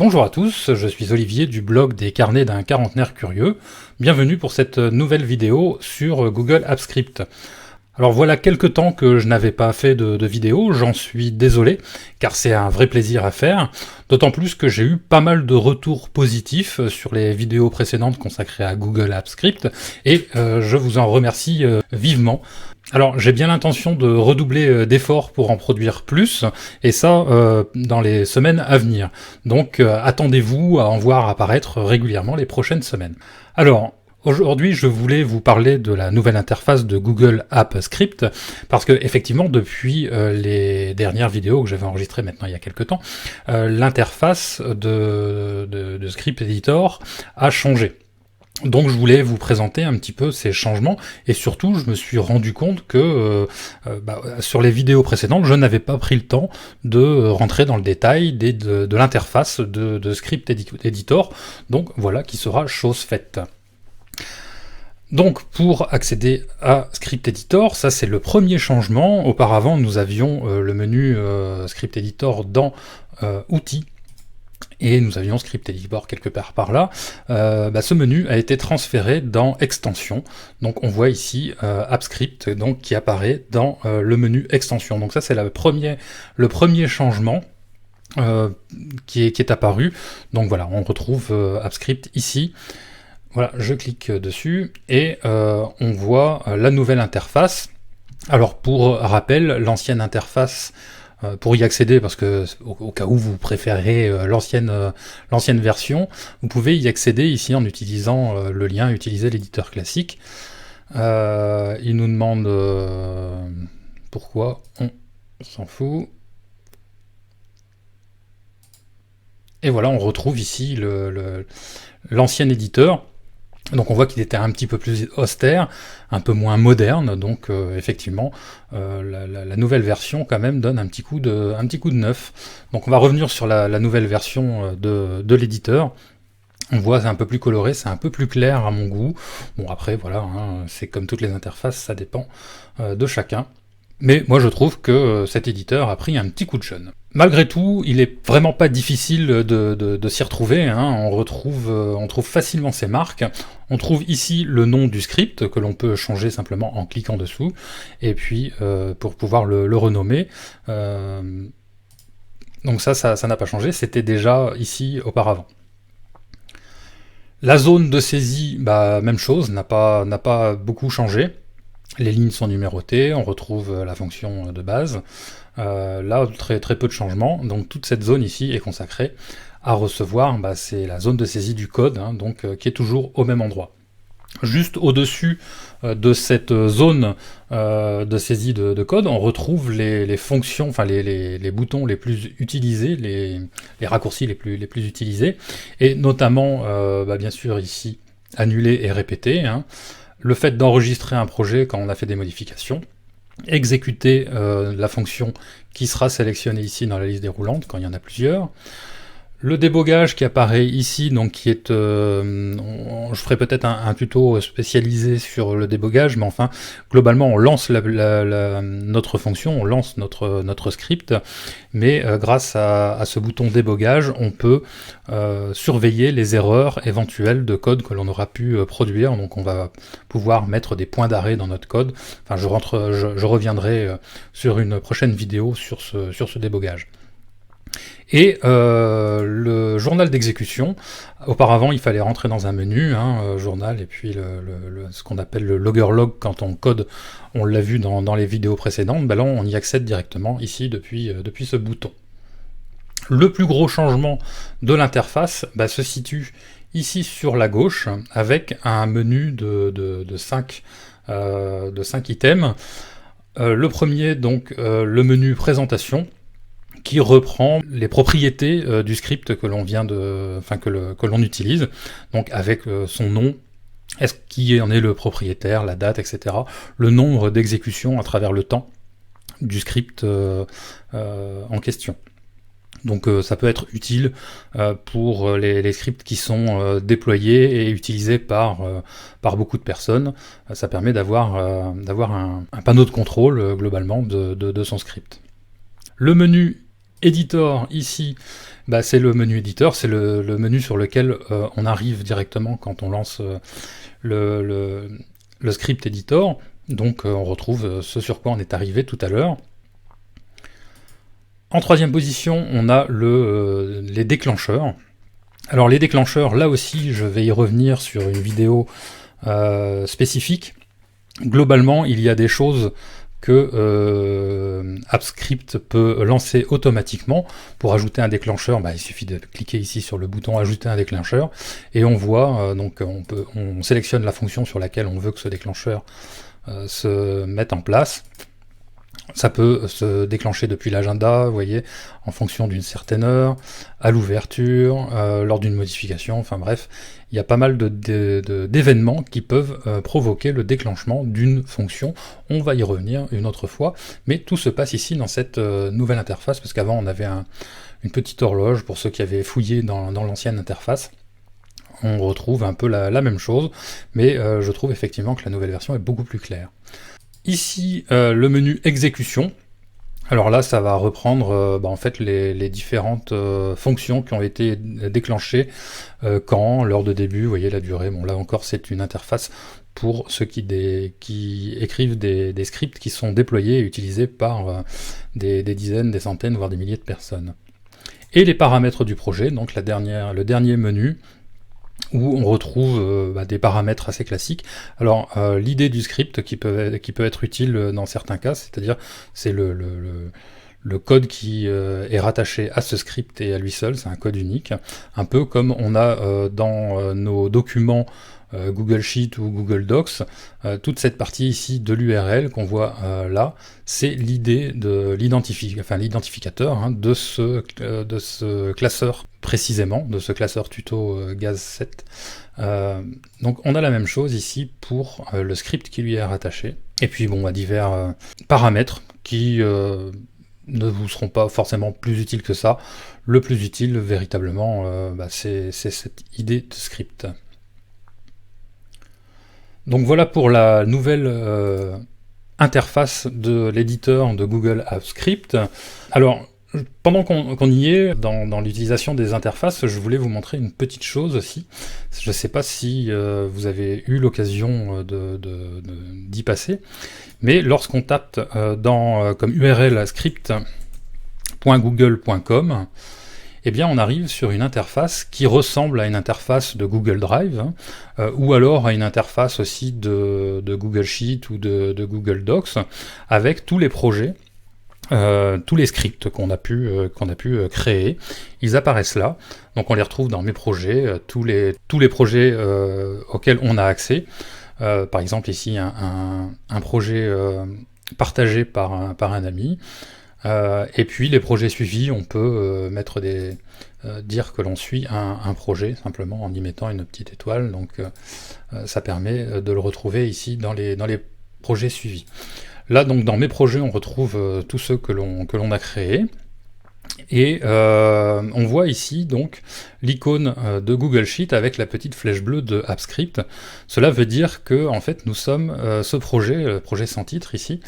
Bonjour à tous, je suis Olivier du blog des carnets d'un quarantenaire curieux. Bienvenue pour cette nouvelle vidéo sur Google Apps Script. Alors voilà quelques temps que je n'avais pas fait de vidéo, j'en suis désolé, car c'est un vrai plaisir à faire, d'autant plus que j'ai eu pas mal de retours positifs sur les vidéos précédentes consacrées à Google Apps Script, et je vous en remercie vivement. Alors j'ai bien l'intention de redoubler d'efforts pour en produire plus, et ça dans les semaines à venir. Donc attendez-vous à en voir apparaître régulièrement les prochaines semaines. Alors, aujourd'hui, je voulais vous parler de la nouvelle interface de Google Apps Script, parce que effectivement, depuis les dernières vidéos que j'avais enregistrées maintenant il y a quelques temps, l'interface de Script Editor a changé. Donc je voulais vous présenter un petit peu ces changements, et surtout je me suis rendu compte que sur les vidéos précédentes, je n'avais pas pris le temps de rentrer dans le détail de l'interface de Script Editor, donc voilà qui sera chose faite. Donc pour accéder à Script Editor, ça c'est le premier changement. Auparavant nous avions le menu Script Editor dans Outils, et nous avions Script Editor quelque part par là. Ce menu a été transféré dans Extensions. Donc on voit ici Apps Script donc, qui apparaît dans le menu Extensions. Donc ça c'est le premier changement qui est apparu. Donc voilà, on retrouve Apps Script ici. Voilà, je clique dessus et on voit la nouvelle interface. Alors pour rappel, l'ancienne interface, pour y accéder, parce que au cas où vous préférez l'ancienne version, vous pouvez y accéder ici en utilisant le lien « Utiliser l'éditeur classique ». Il nous demande pourquoi, on s'en fout. Et voilà, on retrouve ici l'ancien éditeur. Donc on voit qu'il était un petit peu plus austère, un peu moins moderne, donc effectivement la nouvelle version quand même donne un petit coup de neuf. Donc on va revenir sur la nouvelle version de l'éditeur. On voit c'est un peu plus coloré, c'est un peu plus clair à mon goût. Bon après voilà, hein, c'est comme toutes les interfaces, ça dépend de chacun. Mais moi je trouve que cet éditeur a pris un petit coup de jeune. Malgré tout, il est vraiment pas difficile de s'y retrouver, hein. On trouve facilement ces marques. On trouve ici le nom du script que l'on peut changer simplement en cliquant dessous, et puis pour pouvoir le renommer. Donc ça n'a pas changé, c'était déjà ici auparavant. La zone de saisie, même chose, n'a pas beaucoup changé. Les lignes sont numérotées, on retrouve la fonction de base. Là, très peu de changements. Donc toute cette zone ici est consacrée à recevoir, c'est la zone de saisie du code, hein, donc qui est toujours au même endroit. Juste au-dessus de cette zone de saisie de code, on retrouve les fonctions, enfin les boutons les plus utilisés, les raccourcis les plus utilisés, et notamment, bien sûr ici, annuler et répéter, hein. Le fait d'enregistrer un projet quand on a fait des modifications, exécuter la fonction qui sera sélectionnée ici dans la liste déroulante quand il y en a plusieurs, le débogage qui apparaît ici, donc qui est, je ferai peut-être un tuto spécialisé sur le débogage, mais enfin, globalement, on lance notre fonction, on lance notre script, mais grâce à ce bouton débogage, on peut surveiller les erreurs éventuelles de code que l'on aura pu produire, donc on va pouvoir mettre des points d'arrêt dans notre code. Enfin, je reviendrai sur une prochaine vidéo sur ce débogage. Et le journal d'exécution, auparavant il fallait rentrer dans un menu, journal, et puis ce qu'on appelle le logger log quand on code, on l'a vu dans les vidéos précédentes, là on y accède directement ici depuis ce bouton. Le plus gros changement de l'interface se situe ici sur la gauche, avec un menu de 5 items. Le premier, donc, le menu présentation, qui reprend les propriétés du script que l'on que l'on utilise, donc avec son nom, qui en est le propriétaire, la date, etc., le nombre d'exécutions à travers le temps du script en question. Donc ça peut être utile pour les scripts qui sont déployés et utilisés par beaucoup de personnes. Ça permet d'avoir un panneau de contrôle globalement de son script. Le menu Editor, ici, bah, c'est le menu éditeur, c'est le menu sur lequel on arrive directement quand on lance le script editor. Donc on retrouve ce sur quoi on est arrivé tout à l'heure. En troisième position, on a les déclencheurs. Alors les déclencheurs, là aussi, je vais y revenir sur une vidéo spécifique. Globalement, il y a des choses que AppScript peut lancer automatiquement. Pour ajouter un déclencheur, bah, il suffit de cliquer ici sur le bouton ajouter un déclencheur et on voit, donc on sélectionne la fonction sur laquelle on veut que ce déclencheur se mette en place. Ça peut se déclencher depuis l'agenda, vous voyez, en fonction d'une certaine heure, à l'ouverture, lors d'une modification, enfin bref, il y a pas mal d'événements qui peuvent provoquer le déclenchement d'une fonction. On va y revenir une autre fois, mais tout se passe ici dans cette nouvelle interface, parce qu'avant on avait une petite horloge, pour ceux qui avaient fouillé dans l'ancienne interface. On retrouve un peu la même chose, mais je trouve effectivement que la nouvelle version est beaucoup plus claire. Ici, le menu exécution. Alors là, ça va reprendre en fait les différentes fonctions qui ont été déclenchées quand, l'heure de début, vous voyez la durée. Bon, là encore, c'est une interface pour ceux qui écrivent des scripts qui sont déployés et utilisés par des dizaines, des centaines, voire des milliers de personnes. Et les paramètres du projet, donc le dernier menu, où on retrouve des paramètres assez classiques. Alors l'idée du script qui peut être utile dans certains cas, c'est-à-dire c'est le code qui est rattaché à ce script et à lui seul, c'est un code unique, un peu comme on a dans nos documents Google Sheet ou Google Docs, toute cette partie ici de l'URL qu'on voit là, c'est l'idée de l'identificateur de ce classeur précisément, de ce classeur tuto Gaz7. Donc on a la même chose ici pour le script qui lui est rattaché. Et puis bon, à divers paramètres qui ne vous seront pas forcément plus utiles que ça. Le plus utile véritablement, c'est cette idée de script. Donc voilà pour la nouvelle interface de l'éditeur de Google Apps Script. Alors, pendant qu'on y est, dans l'utilisation des interfaces, je voulais vous montrer une petite chose aussi. Je ne sais pas si vous avez eu l'occasion d'y passer, mais lorsqu'on tape comme URL script.google.com, eh bien on arrive sur une interface qui ressemble à une interface de Google Drive, ou alors à une interface aussi de Google Sheet ou de Google Docs, avec tous les projets, tous les scripts qu'on a pu créer. Ils apparaissent là, donc on les retrouve dans mes projets, tous les projets auxquels on a accès. Par exemple ici un projet partagé par un ami. Et puis les projets suivis, on peut dire que l'on suit un projet simplement en y mettant une petite étoile, donc ça permet de le retrouver ici dans les projets suivis. Là donc dans mes projets on retrouve tous ceux que l'on a créés, et on voit ici donc l'icône de Google Sheet avec la petite flèche bleue de AppScript. Cela veut dire que en fait nous sommes ce projet, le projet sans titre ici,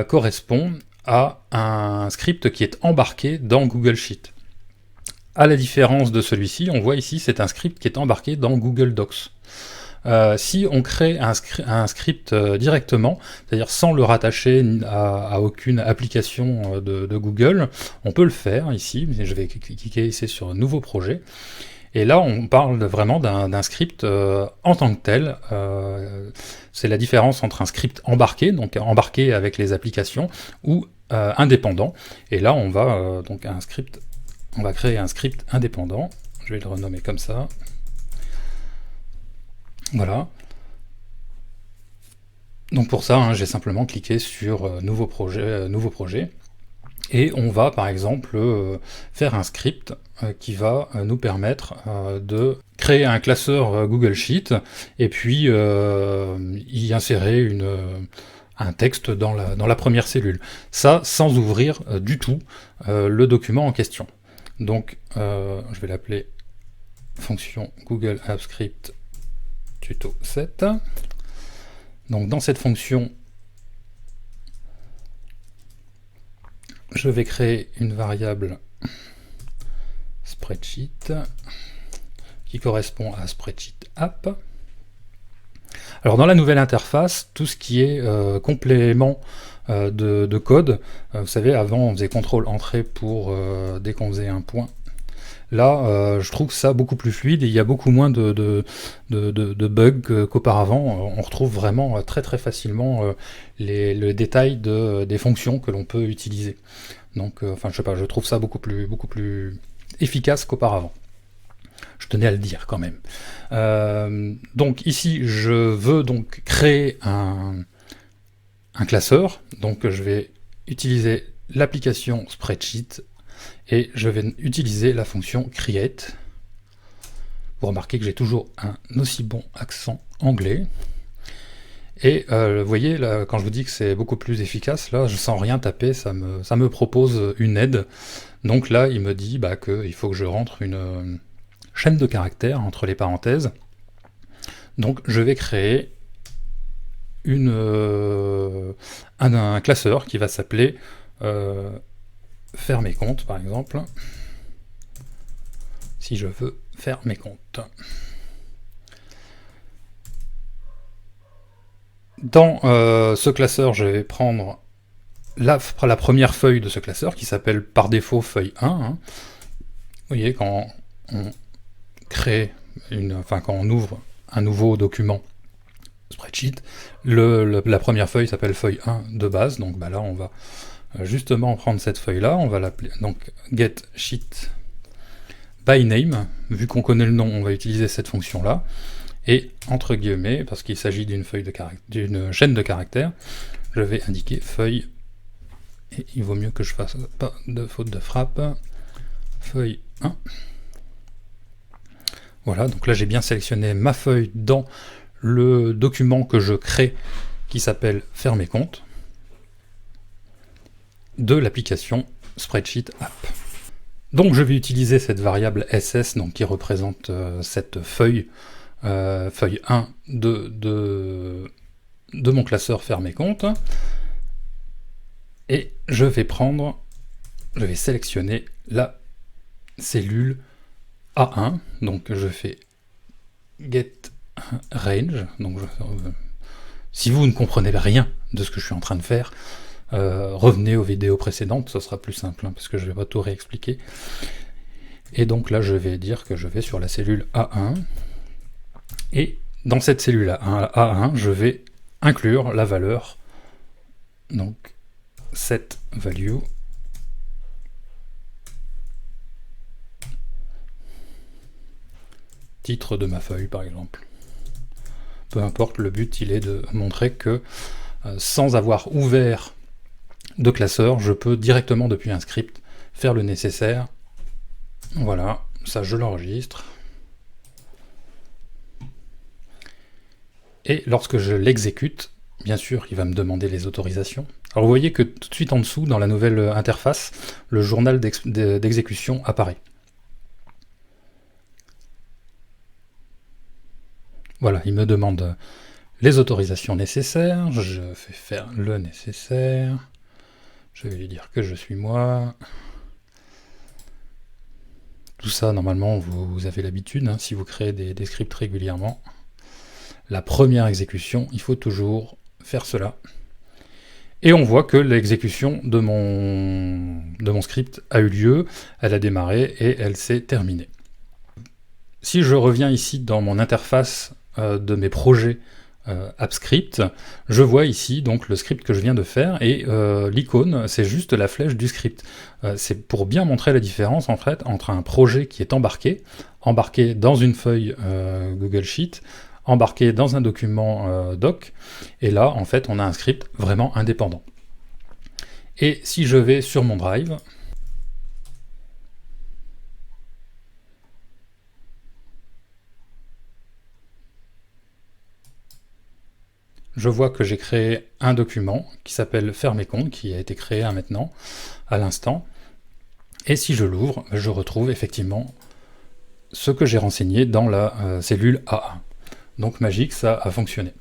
correspond à un script qui est embarqué dans Google Sheet. À la différence de celui-ci, on voit ici c'est un script qui est embarqué dans Google Docs. Si on crée un script directement, c'est-à-dire sans le rattacher à aucune application de Google, on peut le faire ici. Je vais cliquer ici sur Nouveau projet. Et là, on parle vraiment d'un script en tant que tel. C'est la différence entre un script embarqué, donc embarqué avec les applications, ou indépendant. Et là, on va créer un script indépendant. Je vais le renommer comme ça. Voilà. Donc pour ça, j'ai simplement cliqué sur nouveau projet. Et on va par exemple faire un script qui va nous permettre de créer un classeur Google Sheet et puis y insérer un texte dans la première cellule. Ça sans ouvrir du tout le document en question. Donc je vais l'appeler fonction Google Apps Script tuto 7. Donc dans cette fonction, je vais créer une variable spreadsheet qui correspond à spreadsheet app. Alors dans la nouvelle interface, tout ce qui est complément de code, vous savez, avant on faisait CTRL entrée pour dès qu'on faisait un point. Là, je trouve ça beaucoup plus fluide et il y a beaucoup moins de bugs qu'auparavant. On retrouve vraiment très très facilement le détail des fonctions que l'on peut utiliser. Donc, enfin, je sais pas, je trouve ça beaucoup plus efficace qu'auparavant. Je tenais à le dire quand même. Donc ici, je veux donc créer un classeur. Donc je vais utiliser l'application Spreadsheet et je vais utiliser la fonction create. Vous remarquez que j'ai toujours un aussi bon accent anglais. Et vous voyez, là, quand je vous dis que c'est beaucoup plus efficace, là, je sens rien taper, ça me propose une aide. Donc là, il me dit qu'il faut que je rentre une chaîne de caractères entre les parenthèses. Donc je vais créer un classeur qui va s'appeler faire mes comptes, par exemple, si je veux faire mes comptes. Dans ce classeur, je vais prendre la première feuille de ce classeur qui s'appelle par défaut feuille 1. Hein. Vous voyez, quand on crée quand on ouvre un nouveau document spreadsheet, la première feuille s'appelle feuille 1 de base. Donc là, on va justement prendre cette feuille-là, on va l'appeler donc get sheet by name. Vu qu'on connaît le nom, on va utiliser cette fonction-là. Et entre guillemets, parce qu'il s'agit d'une chaîne de caractères, je vais indiquer feuille, et il vaut mieux que je fasse pas de faute de frappe, feuille 1. Voilà, donc là j'ai bien sélectionné ma feuille dans le document que je crée qui s'appelle faire mes comptes de l'application Spreadsheet App. Donc je vais utiliser cette variable ss donc, qui représente cette feuille 1 de mon classeur faire mes comptes, et je vais sélectionner la cellule A1, donc je fais get range, donc si vous ne comprenez rien de ce que je suis en train de faire, revenez aux vidéos précédentes, ce sera plus simple, hein, parce que je ne vais pas tout réexpliquer. Et donc là je vais dire que je vais sur la cellule A1, et dans cette cellule A1, je vais inclure la valeur, donc set value, titre de ma feuille par exemple. Peu importe, le but il est de montrer que sans avoir ouvert de classeur, je peux directement depuis un script faire le nécessaire. Voilà, ça je l'enregistre. Et lorsque je l'exécute, bien sûr, il va me demander les autorisations. Alors vous voyez que tout de suite en dessous, dans la nouvelle interface, le journal d'exécution apparaît. Voilà, il me demande les autorisations nécessaires, je vais faire le nécessaire, je vais lui dire que je suis moi. Tout ça, normalement, vous avez l'habitude, hein, si vous créez des scripts régulièrement. La première exécution, il faut toujours faire cela. Et on voit que l'exécution de mon script a eu lieu, elle a démarré et elle s'est terminée. Si je reviens ici dans mon interface de mes projets AppScript, je vois ici donc le script que je viens de faire, et l'icône c'est juste la flèche du script. C'est pour bien montrer la différence en fait entre un projet qui est embarqué dans une feuille Google Sheet, embarqué dans un document doc, et là en fait on a un script vraiment indépendant. Et si je vais sur mon drive, je vois que j'ai créé un document qui s'appelle faire mes comptes, qui a été créé maintenant, à l'instant, et si je l'ouvre, je retrouve effectivement ce que j'ai renseigné dans la cellule A1. Donc magique, ça a fonctionné.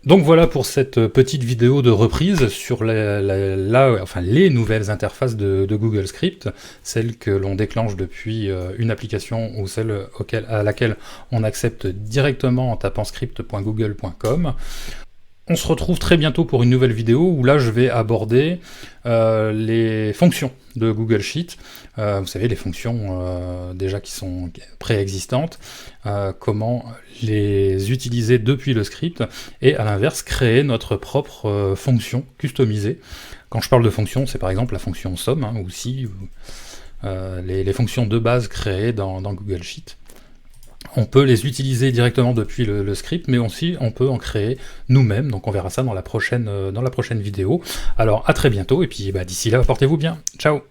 Donc voilà pour cette petite vidéo de reprise sur les nouvelles interfaces de Google Script, celles que l'on déclenche depuis une application ou celle à laquelle on accepte directement en tapant script.google.com. On se retrouve très bientôt pour une nouvelle vidéo où là je vais aborder les fonctions de Google Sheet. Vous savez, les fonctions déjà qui sont préexistantes, comment les utiliser depuis le script et à l'inverse créer notre propre fonction customisée. Quand je parle de fonction, c'est par exemple la fonction somme ou si, les fonctions de base créées dans Google Sheet. On peut les utiliser directement depuis le script, mais aussi on peut en créer nous-mêmes, donc on verra ça dans la prochaine vidéo. Alors à très bientôt, et puis d'ici là, portez-vous bien, ciao.